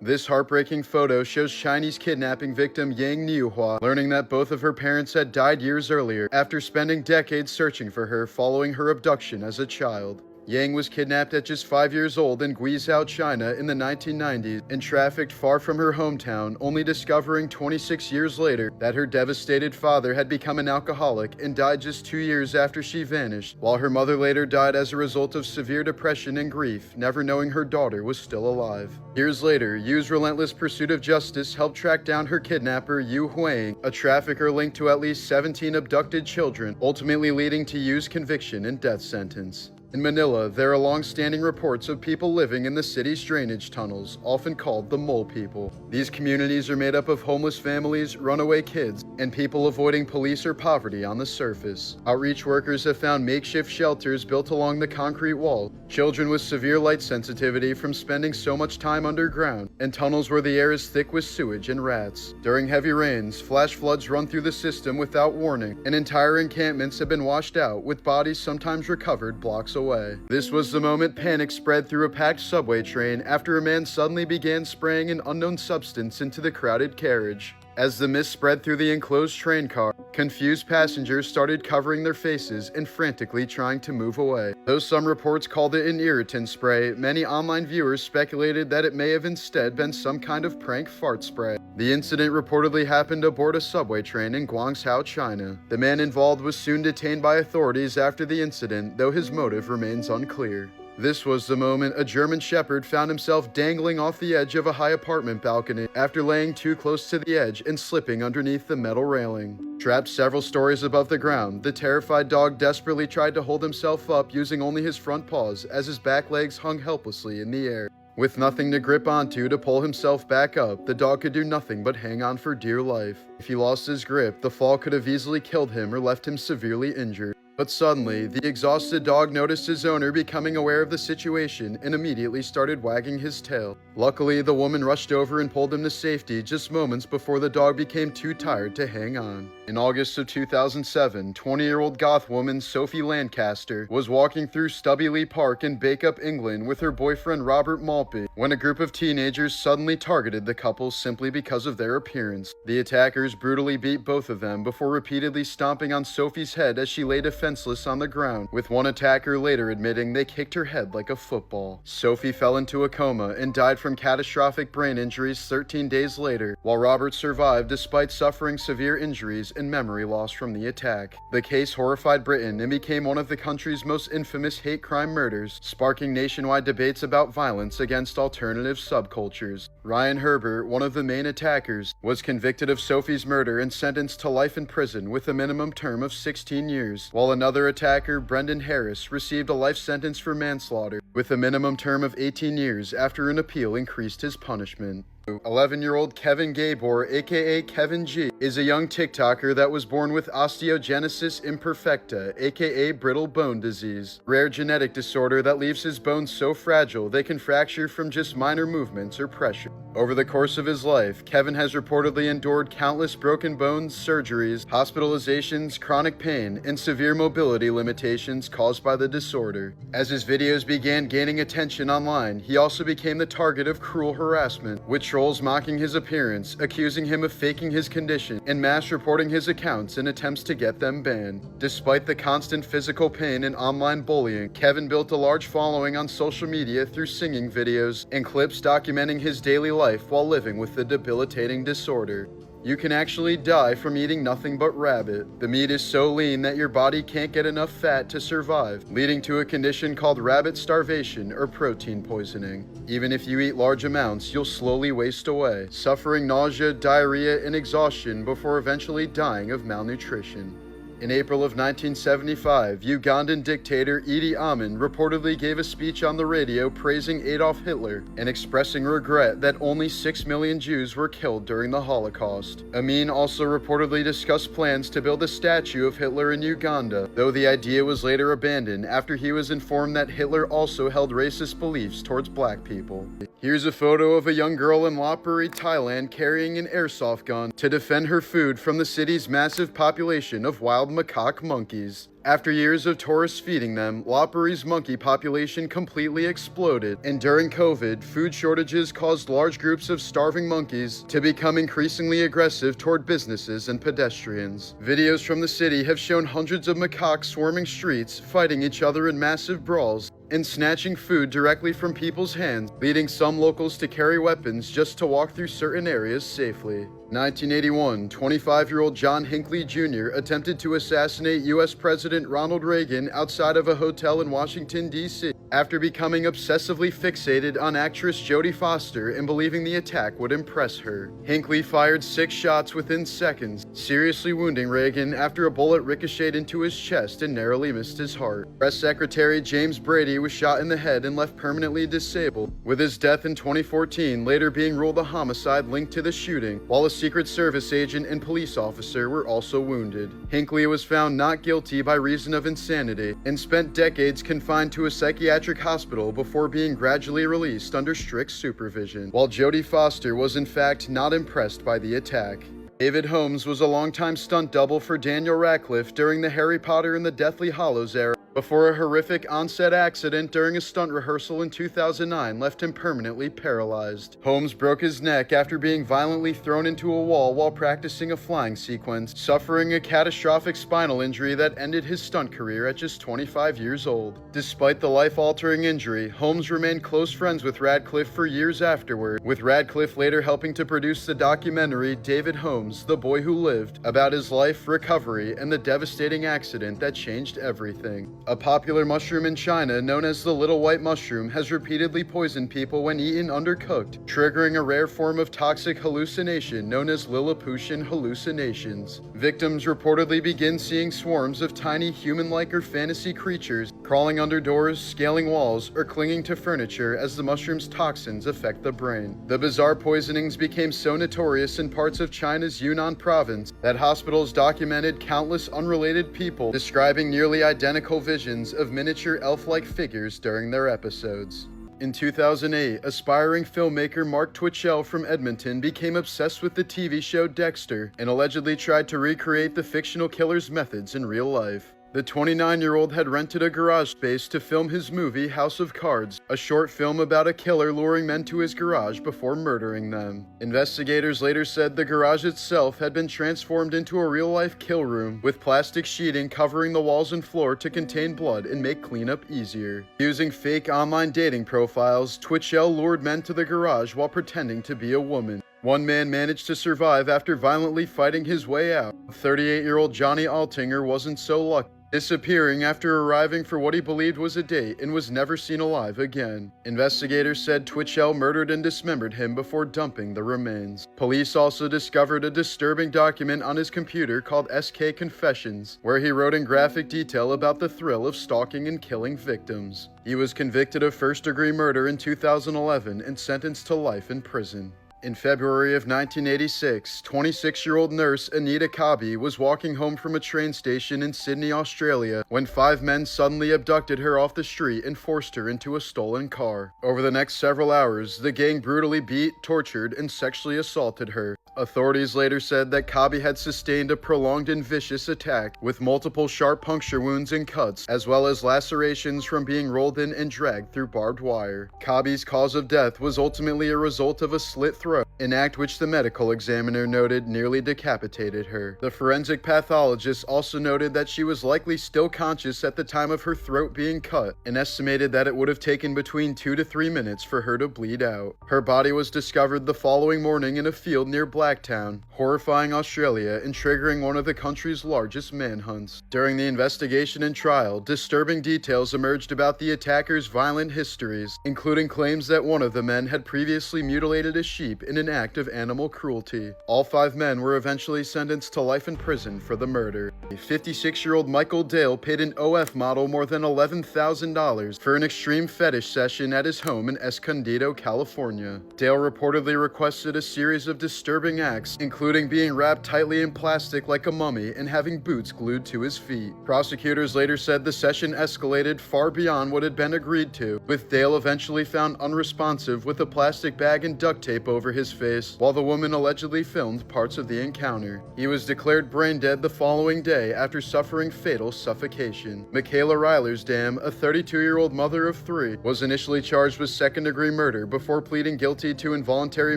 This heartbreaking photo shows Chinese kidnapping victim Yang Niuhua learning that both of her parents had died years earlier after spending decades searching for her following her abduction as a child. Yang was kidnapped at just 5 years old in Guizhou, China in the 1990s and trafficked far from her hometown, only discovering 26 years later that her devastated father had become an alcoholic and died just 2 years after she vanished, while her mother later died as a result of severe depression and grief, never knowing her daughter was still alive. Years later, Yu's relentless pursuit of justice helped track down her kidnapper, Yu Huang, a trafficker linked to at least 17 abducted children, ultimately leading to Yu's conviction and death sentence. In Manila, there are long-standing reports of people living in the city's drainage tunnels, often called the Mole People. These communities are made up of homeless families, runaway kids, and people avoiding police or poverty on the surface. Outreach workers have found makeshift shelters built along the concrete wall, children with severe light sensitivity from spending so much time underground, and tunnels where the air is thick with sewage and rats. During heavy rains, flash floods run through the system without warning, and entire encampments have been washed out, with bodies sometimes recovered blocks away. This was the moment panic spread through a packed subway train after a man suddenly began spraying an unknown substance into the crowded carriage. As the mist spread through the enclosed train car, confused passengers started covering their faces and frantically trying to move away. Though some reports called it an irritant spray, many online viewers speculated that it may have instead been some kind of prank fart spray. The incident reportedly happened aboard a subway train in Guangzhou, China. The man involved was soon detained by authorities after the incident, though his motive remains unclear. This was the moment a German Shepherd found himself dangling off the edge of a high apartment balcony after laying too close to the edge and slipping underneath the metal railing. Trapped several stories above the ground, the terrified dog desperately tried to hold himself up using only his front paws as his back legs hung helplessly in the air. With nothing to grip onto to pull himself back up, the dog could do nothing but hang on for dear life. If he lost his grip, the fall could have easily killed him or left him severely injured. But suddenly, the exhausted dog noticed his owner becoming aware of the situation and immediately started wagging his tail. Luckily, the woman rushed over and pulled him to safety just moments before the dog became too tired to hang on. In August of 2007, 20-year-old goth woman Sophie Lancaster was walking through Stubby Park in Bacup, England with her boyfriend Robert Maltby when a group of teenagers suddenly targeted the couple simply because of their appearance. The attackers brutally beat both of them before repeatedly stomping on Sophie's head as she lay defenseless on the ground, with one attacker later admitting they kicked her head like a football. Sophie fell into a coma and died from catastrophic brain injuries 13 days later, while Robert survived despite suffering severe injuries and memory loss from the attack. The case horrified Britain and became one of the country's most infamous hate crime murders, sparking nationwide debates about violence against alternative subcultures. Ryan Herbert, one of the main attackers, was convicted of Sophie's murder and sentenced to life in prison with a minimum term of 16 years, while another attacker, Brendan Harris, received a life sentence for manslaughter with a minimum term of 18 years after an appeal increased his punishment. 11-year-old Kevin Gabor, aka Kevin G, is a young TikToker that was born with osteogenesis imperfecta, aka brittle bone disease, rare genetic disorder that leaves his bones so fragile they can fracture from just minor movements or pressure. Over the course of his life, Kevin has reportedly endured countless broken bones, surgeries, hospitalizations, chronic pain, and severe mobility limitations caused by the disorder. As his videos began gaining attention online, he also became the target of cruel harassment, with trolls mocking his appearance, accusing him of faking his condition, and mass reporting his accounts in attempts to get them banned. Despite the constant physical pain and online bullying, Kevin built a large following on social media through singing videos and clips documenting his daily life while living with the debilitating disorder. You can actually die from eating nothing but rabbit. The meat is so lean that your body can't get enough fat to survive, leading to a condition called rabbit starvation or protein poisoning. Even if you eat large amounts, you'll slowly waste away, suffering nausea, diarrhea, and exhaustion before eventually dying of malnutrition. In April of 1975, Ugandan dictator Idi Amin reportedly gave a speech on the radio praising Adolf Hitler and expressing regret that only 6 million Jews were killed during the Holocaust. Amin also reportedly discussed plans to build a statue of Hitler in Uganda, though the idea was later abandoned after he was informed that Hitler also held racist beliefs towards black people. Here's a photo of a young girl in Lopburi, Thailand carrying an airsoft gun to defend her food from the city's massive population of wild macaque monkeys. After years of tourists feeding them, Lopburi's monkey population completely exploded, and during COVID, food shortages caused large groups of starving monkeys to become increasingly aggressive toward businesses and pedestrians. Videos from the city have shown hundreds of macaques swarming streets, fighting each other in massive brawls, and snatching food directly from people's hands, leading some locals to carry weapons just to walk through certain areas safely. 1981, 25-year-old John Hinckley Jr. attempted to assassinate U.S. President Ronald Reagan outside of a hotel in Washington, D.C. after becoming obsessively fixated on actress Jodie Foster and believing the attack would impress her. Hinckley fired 6 shots within seconds, seriously wounding Reagan after a bullet ricocheted into his chest and narrowly missed his heart. Press Secretary James Brady was shot in the head and left permanently disabled, with his death in 2014 later being ruled a homicide linked to the shooting, while a Secret Service agent and police officer were also wounded. Hinckley was found not guilty by reason of insanity and spent decades confined to a psychiatric hospital before being gradually released under strict supervision, while Jodie Foster was in fact not impressed by the attack. David Holmes was a longtime stunt double for Daniel Radcliffe during the Harry Potter and the Deathly Hallows era, before a horrific on-set accident during a stunt rehearsal in 2009 left him permanently paralyzed. Holmes broke his neck after being violently thrown into a wall while practicing a flying sequence, suffering a catastrophic spinal injury that ended his stunt career at just 25 years old. Despite the life-altering injury, Holmes remained close friends with Radcliffe for years afterward, with Radcliffe later helping to produce the documentary David Holmes, The Boy Who Lived, about his life, recovery, and the devastating accident that changed everything. A popular mushroom in China known as the little white mushroom has repeatedly poisoned people when eaten undercooked, triggering a rare form of toxic hallucination known as Lilliputian hallucinations. Victims reportedly begin seeing swarms of tiny human-like or fantasy creatures crawling under doors, scaling walls, or clinging to furniture as the mushroom's toxins affect the brain. The bizarre poisonings became so notorious in parts of China's Yunnan province that hospitals documented countless unrelated people describing nearly identical visions of miniature elf-like figures during their episodes. In 2008, aspiring filmmaker Mark Twitchell from Edmonton became obsessed with the TV show Dexter and allegedly tried to recreate the fictional killer's methods in real life. The 29-year-old had rented a garage space to film his movie House of Cards, a short film about a killer luring men to his garage before murdering them. Investigators later said the garage itself had been transformed into a real-life kill room, with plastic sheeting covering the walls and floor to contain blood and make cleanup easier. Using fake online dating profiles, Twitchell lured men to the garage while pretending to be a woman. One man managed to survive after violently fighting his way out. 38-year-old Johnny Altinger wasn't so lucky, disappearing after arriving for what he believed was a date and was never seen alive again. Investigators said Twitchell murdered and dismembered him before dumping the remains. Police also discovered a disturbing document on his computer called SK Confessions, where he wrote in graphic detail about the thrill of stalking and killing victims. He was convicted of first-degree murder in 2011 and sentenced to life in prison. In February of 1986, 26-year-old nurse Anita Kabi was walking home from a train station in Sydney, Australia, when 5 men suddenly abducted her off the street and forced her into a stolen car. Over the next several hours, the gang brutally beat, tortured, and sexually assaulted her. Authorities later said that Kabi had sustained a prolonged and vicious attack, with multiple sharp puncture wounds and cuts, as well as lacerations from being rolled in and dragged through barbed wire. Kabi's cause of death was ultimately a result of a slit throat, an act which the medical examiner noted nearly decapitated her. The forensic pathologist also noted that she was likely still conscious at the time of her throat being cut, and estimated that it would have taken between 2 to 3 minutes for her to bleed out. Her body was discovered the following morning in a field near Blacktown, horrifying Australia and triggering one of the country's largest manhunts. During the investigation and trial, disturbing details emerged about the attackers' violent histories, including claims that one of the men had previously mutilated a sheep in an act of animal cruelty. All 5 men were eventually sentenced to life in prison for the murder. 56-year-old Michael Dale paid an OF model more than $11,000 for an extreme fetish session at his home in Escondido, California. Dale reportedly requested a series of disturbing acts, including being wrapped tightly in plastic like a mummy and having boots glued to his feet. Prosecutors later said the session escalated far beyond what had been agreed to, with Dale eventually found unresponsive with a plastic bag and duct tape over his his face, while the woman allegedly filmed parts of the encounter. He was declared brain dead the following day after suffering fatal suffocation. Michaela Ryler's dam, a 32-year-old mother of 3, was initially charged with second-degree murder before pleading guilty to involuntary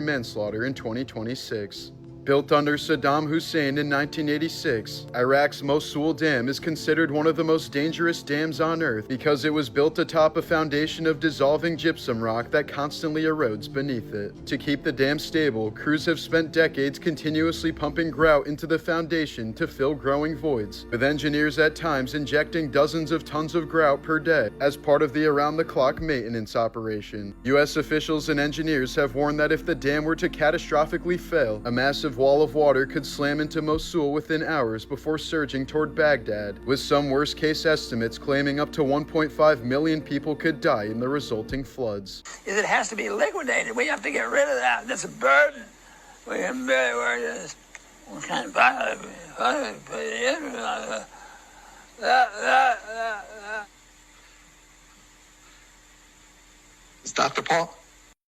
manslaughter in 2026. Built under Saddam Hussein in 1986, Iraq's Mosul Dam is considered one of the most dangerous dams on Earth because it was built atop a foundation of dissolving gypsum rock that constantly erodes beneath it. To keep the dam stable, crews have spent decades continuously pumping grout into the foundation to fill growing voids, with engineers at times injecting dozens of tons of grout per day as part of the around-the-clock maintenance operation. U.S. officials and engineers have warned that if the dam were to catastrophically fail, a massive wall of water could slam into Mosul within hours before surging toward Baghdad, with some worst-case estimates claiming up to 1.5 million people could die in the resulting floods. It has to be liquidated. We have to get rid of that. That's a burden. We can bear this. We can't buy it. It's Dr. Paul.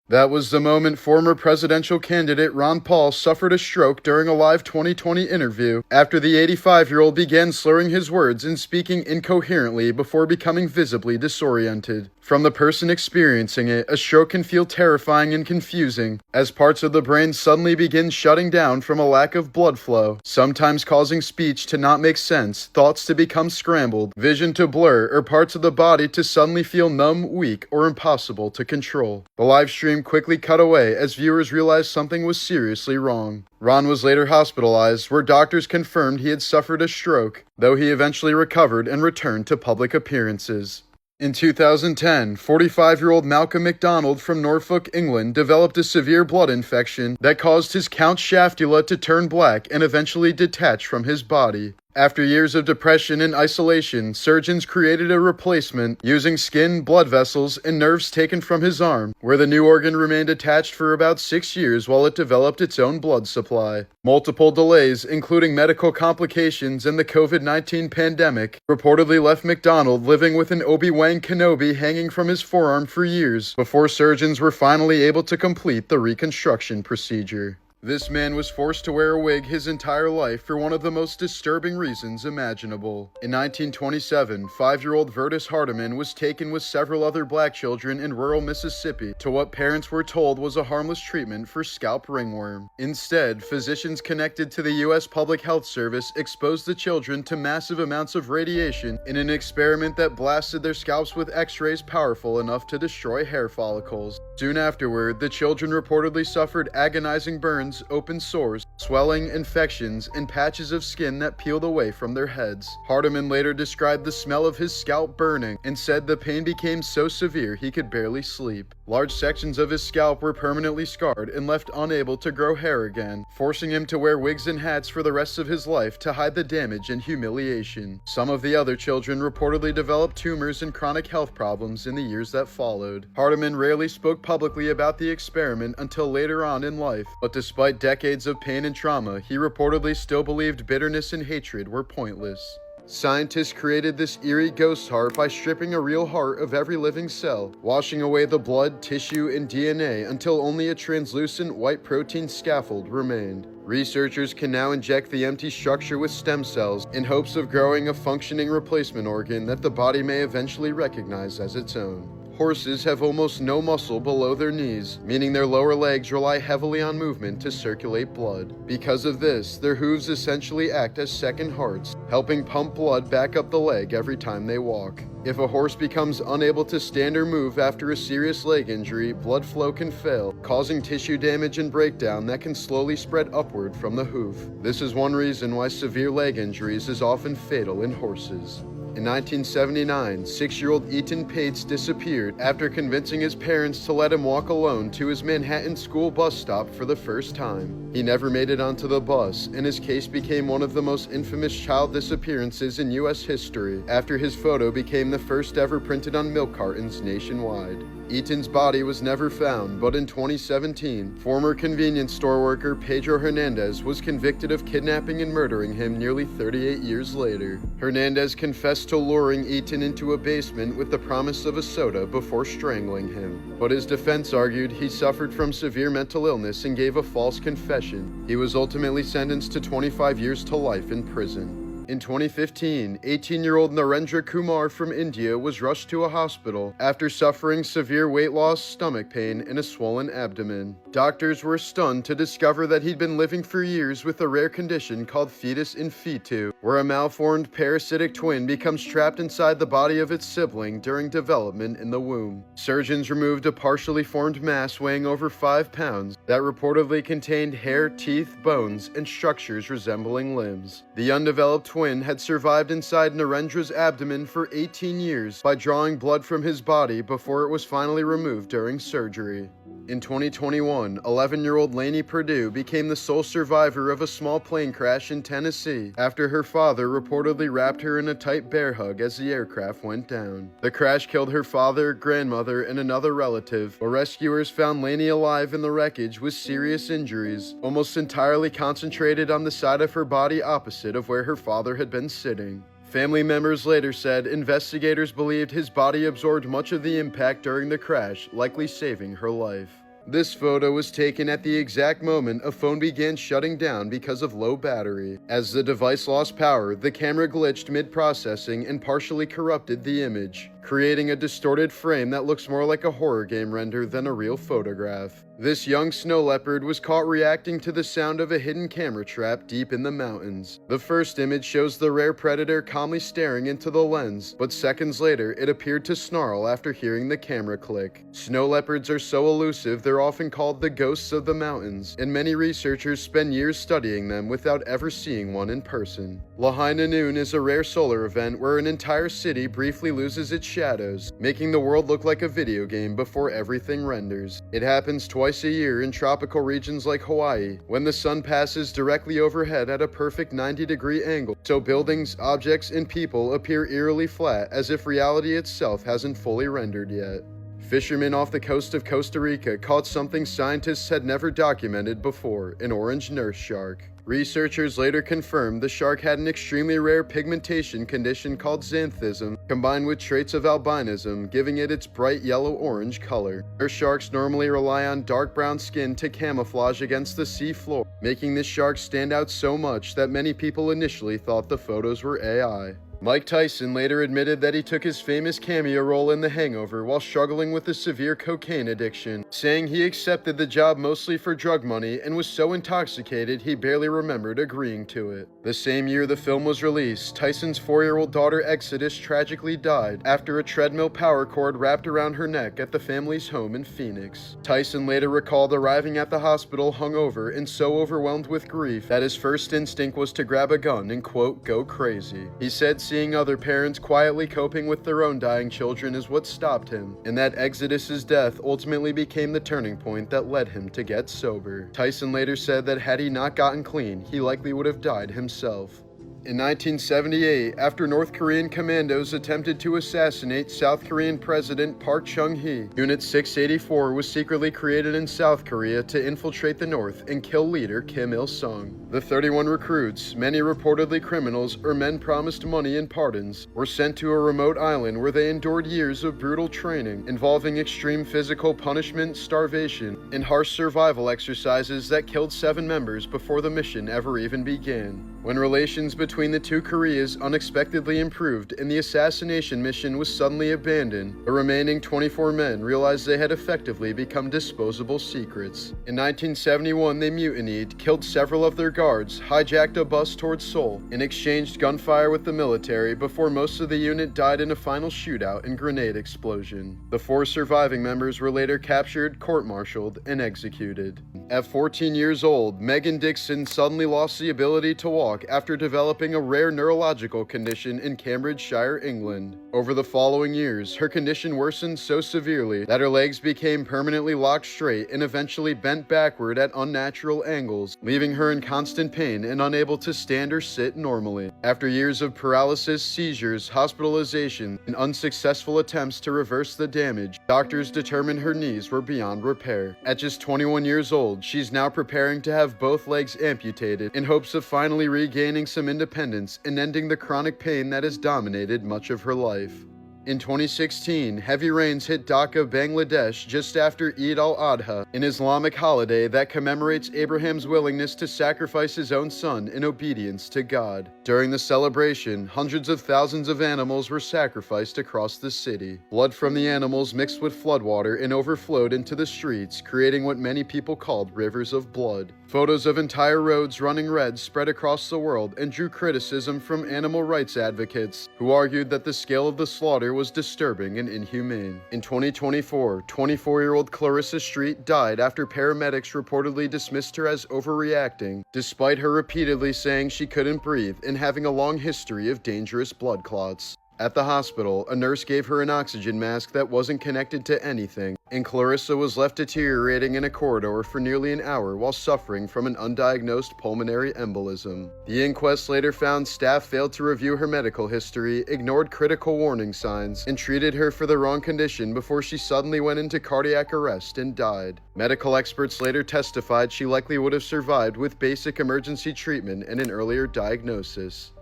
That was the moment former presidential candidate Ron Paul suffered a stroke during a live 2020 interview after the 85-year-old began slurring his words and speaking incoherently before becoming visibly disoriented. From the person experiencing it, a stroke can feel terrifying and confusing, as parts of the brain suddenly begin shutting down from a lack of blood flow, sometimes causing speech to not make sense, thoughts to become scrambled, vision to blur, or parts of the body to suddenly feel numb, weak, or impossible to control. The live stream quickly cut away as viewers realized something was seriously wrong. Ron was later hospitalized, where doctors confirmed he had suffered a stroke, though he eventually recovered and returned to public appearances. In 2010, 45-year-old Malcolm MacDonald from Norfolk, England, developed a severe blood infection that caused his Count Shaftula to turn black and eventually detach from his body. After years of depression and isolation, surgeons created a replacement using skin, blood vessels, and nerves taken from his arm, where the new organ remained attached for about 6 years while it developed its own blood supply. Multiple delays, including medical complications and the COVID-19 pandemic, reportedly left MacDonald living with an Obi-Wan Kenobi hanging from his forearm for years before surgeons were finally able to complete the reconstruction procedure. This man was forced to wear a wig his entire life for one of the most disturbing reasons imaginable. In 1927, 5-year-old Vertus Hardiman was taken with several other black children in rural Mississippi to what parents were told was a harmless treatment for scalp ringworm. Instead, physicians connected to the U.S. Public Health Service exposed the children to massive amounts of radiation in an experiment that blasted their scalps with X-rays powerful enough to destroy hair follicles. Soon afterward, the children reportedly suffered agonizing burns, open sores, swelling, infections, and patches of skin that peeled away from their heads. Hardiman later described the smell of his scalp burning and said the pain became so severe he could barely sleep. Large sections of his scalp were permanently scarred and left unable to grow hair again, forcing him to wear wigs and hats for the rest of his life to hide the damage and humiliation. Some of the other children reportedly developed tumors and chronic health problems in the years that followed. Hardiman rarely spoke publicly about the experiment until later on in life, but despite decades of pain and trauma, he reportedly still believed bitterness and hatred were pointless. Scientists created this eerie ghost heart by stripping a real heart of every living cell, washing away the blood, tissue, and DNA until only a translucent white protein scaffold remained. Researchers can now inject the empty structure with stem cells in hopes of growing a functioning replacement organ that the body may eventually recognize as its own. Horses have almost no muscle below their knees, meaning their lower legs rely heavily on movement to circulate blood. Because of this, their hooves essentially act as second hearts, helping pump blood back up the leg every time they walk. If a horse becomes unable to stand or move after a serious leg injury, blood flow can fail, causing tissue damage and breakdown that can slowly spread upward from the hoof. This is one reason why severe leg injuries is often fatal in horses. In 1979, 6-year-old Ethan Pates disappeared after convincing his parents to let him walk alone to his Manhattan school bus stop for the first time. He never made it onto the bus, and his case became one of the most infamous child disappearances in U.S. history after his photo became the first ever printed on milk cartons nationwide. Eaton's body was never found, but in 2017, former convenience store worker Pedro Hernandez was convicted of kidnapping and murdering him nearly 38 years later. Hernandez confessed to luring Eaton into a basement with the promise of a soda before strangling him. But his defense argued he suffered from severe mental illness and gave a false confession. He was ultimately sentenced to 25 years to life in prison. In 2015, 18-year-old Narendra Kumar from India was rushed to a hospital after suffering severe weight loss, stomach pain, and a swollen abdomen. Doctors were stunned to discover that he'd been living for years with a rare condition called fetus in fetu, where a malformed parasitic twin becomes trapped inside the body of its sibling during development in the womb. Surgeons removed a partially formed mass weighing over 5 pounds that reportedly contained hair, teeth, bones, and structures resembling limbs. The undeveloped twin had survived inside Narendra's abdomen for 18 years by drawing blood from his body before it was finally removed during surgery. In 2021, 11-year-old Lainey Perdue became the sole survivor of a small plane crash in Tennessee after her father reportedly wrapped her in a tight bear hug as the aircraft went down. The crash killed her father, grandmother, and another relative, but rescuers found Lainey alive in the wreckage with serious injuries, almost entirely concentrated on the side of her body opposite of where her father had been sitting. Family members later said investigators believed his body absorbed much of the impact during the crash, likely saving her life. This photo was taken at the exact moment a phone began shutting down because of low battery. As the device lost power, the camera glitched mid-processing and partially corrupted the image, creating a distorted frame that looks more like a horror game render than a real photograph. This young snow leopard was caught reacting to the sound of a hidden camera trap deep in the mountains. The first image shows the rare predator calmly staring into the lens, but seconds later it appeared to snarl after hearing the camera click. Snow leopards are so elusive they're often called the ghosts of the mountains, and many researchers spend years studying them without ever seeing one in person. Lahaina Noon is a rare solar event where an entire city briefly loses its shadows, making the world look like a video game before everything renders. It happens twice a year in tropical regions like Hawaii, when the sun passes directly overhead at a perfect 90-degree angle, so buildings, objects, and people appear eerily flat as if reality itself hasn't fully rendered yet. Fishermen off the coast of Costa Rica caught something scientists had never documented before, an orange nurse shark. Researchers later confirmed the shark had an extremely rare pigmentation condition called xanthism, combined with traits of albinism, giving it its bright yellow-orange color. Nurse sharks normally rely on dark brown skin to camouflage against the sea floor, making this shark stand out so much that many people initially thought the photos were AI. Mike Tyson later admitted that he took his famous cameo role in The Hangover while struggling with a severe cocaine addiction, saying he accepted the job mostly for drug money and was so intoxicated he barely remembered agreeing to it. The same year the film was released, Tyson's 4-year-old daughter Exodus tragically died after a treadmill power cord wrapped around her neck at the family's home in Phoenix. Tyson later recalled arriving at the hospital hungover and so overwhelmed with grief that his first instinct was to grab a gun and, quote, go crazy. He said seeing other parents quietly coping with their own dying children is what stopped him, and that Exodus's death ultimately became the turning point that led him to get sober. Tyson later said that had he not gotten clean, he likely would have died himself. In 1978, after North Korean commandos attempted to assassinate South Korean President Park Chung-hee, Unit 684 was secretly created in South Korea to infiltrate the North and kill leader Kim Il-sung. The 31 recruits, many reportedly criminals or men promised money and pardons, were sent to a remote island where they endured years of brutal training involving extreme physical punishment, starvation, and harsh survival exercises that killed 7 members before the mission ever even began. When relations between the two Koreas unexpectedly improved and the assassination mission was suddenly abandoned, the remaining 24 men realized they had effectively become disposable secrets. In 1971, they mutinied, killed several of their guards, hijacked a bus towards Seoul, and exchanged gunfire with the military before most of the unit died in a final shootout and grenade explosion. The 4 surviving members were later captured, court-martialed, and executed. At 14 years old, Megan Dixon suddenly lost the ability to walk after developing developing a rare neurological condition in Cambridgeshire, England. Over the following years, her condition worsened so severely that her legs became permanently locked straight and eventually bent backward at unnatural angles, leaving her in constant pain and unable to stand or sit normally. After years of paralysis, seizures, hospitalization, and unsuccessful attempts to reverse the damage, doctors determined her knees were beyond repair. At just 21 years old, she's now preparing to have both legs amputated in hopes of finally regaining some independence and ending the chronic pain that has dominated much of her life. In 2016, heavy rains hit Dhaka, Bangladesh just after Eid al-Adha, an Islamic holiday that commemorates Abraham's willingness to sacrifice his own son in obedience to God. During the celebration, hundreds of thousands of animals were sacrificed across the city. Blood from the animals mixed with floodwater and overflowed into the streets, creating what many people called rivers of blood. Photos of entire roads running red spread across the world and drew criticism from animal rights advocates, who argued that the scale of the slaughter was disturbing and inhumane. In 2024, 24-year-old Clarissa Street died after paramedics reportedly dismissed her as overreacting, despite her repeatedly saying she couldn't breathe and having a long history of dangerous blood clots. At the hospital, a nurse gave her an oxygen mask that wasn't connected to anything, and Clarissa was left deteriorating in a corridor for nearly an hour while suffering from an undiagnosed pulmonary embolism. The inquest later found staff failed to review her medical history, ignored critical warning signs, and treated her for the wrong condition before she suddenly went into cardiac arrest and died. Medical experts later testified she likely would have survived with basic emergency treatment and an earlier diagnosis.